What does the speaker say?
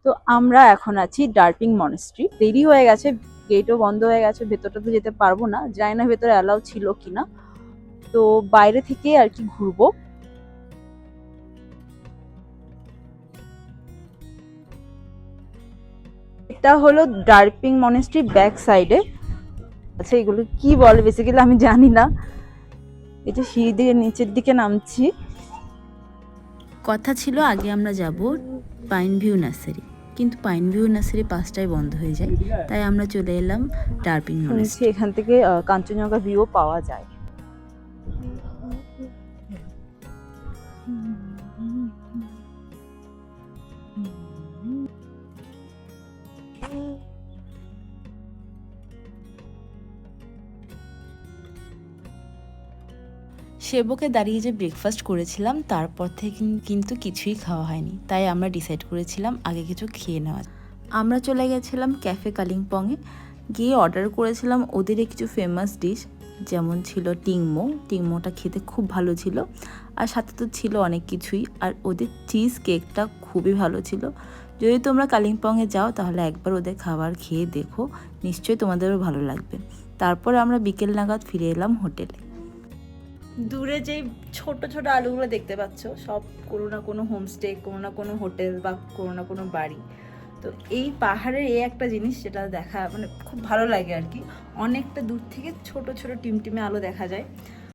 তো আমরা এখন আছি ডার্পিং মনেস্ট্রি। দেরি হয়ে গেছে, গেটও বন্ধ হয়ে গেছে, ভেতরটা তো যেতে পারবো না, জানি না ভেতরে অ্যালাউ ছিল কিনা। তো বাইরে থেকে আর কি ঘুরবো। এটা হলো ডার্পিং মনেস্ট্রি ব্যাক সাইডে। আচ্ছা এগুলো কি বলে বেসিক্যালি আমি জানি না। এটা সিঁড়ি দিয়ে নিচের দিকে নামছি। কথা ছিল আগে আমরা যাব পাইন ভিউ নার্সারি, কিন্তু পাইন ভিউ নার্সারি 5টায় বন্ধ হয়ে যায়, তাই আমরা চলে এলাম ডার্পিং শুনছি মনেস্ট্রি। এখান থেকে কাঞ্চনজঙ্ঘা ভিউ পাওয়া যায়। সেবকে দাঁড়িয়ে যে ব্রেকফাস্ট করেছিলাম তারপর থেকে কিন্তু কিছুই খাওয়া হয়নি, তাই আমরা ডিসাইড করেছিলাম আগে কিছু খেয়ে নেওয়া। আমরা চলে গেছিলাম ক্যাফে কালিম্পংয়ে, গিয়ে অর্ডার করেছিলাম ওদের কিছু ফেমাস ডিশ, যেমন ছিল টিংমো। টিংমোটা খেতে খুব ভালো ছিল, আর সাথে তো ছিল অনেক কিছুই, আর ওদের চিজ কেকটা খুবই ভালো ছিল। যদি তোমরা কালিম্পংয়ে যাও তাহলে একবার ওদের খাবার খেয়ে দেখো, নিশ্চয়ই তোমাদেরও ভালো লাগবে। তারপর আমরা বিকেল নাগাদ ফিরে এলাম হোটেলে। দূরে যেই ছোট ছোট আলুগুলো দেখতে পাচ্ছ, সব কোনো না কোনো হোমস্টে, কোনো না কোনো হোটেল বা কোনো না কোনো বাড়ি। তো এই পাহাড়ের এই একটা জিনিস যেটা দেখা মানে খুব ভালো লাগে আর কি, অনেকটা দূর থেকে ছোট ছোট টিমটিমে আলো দেখা যায়।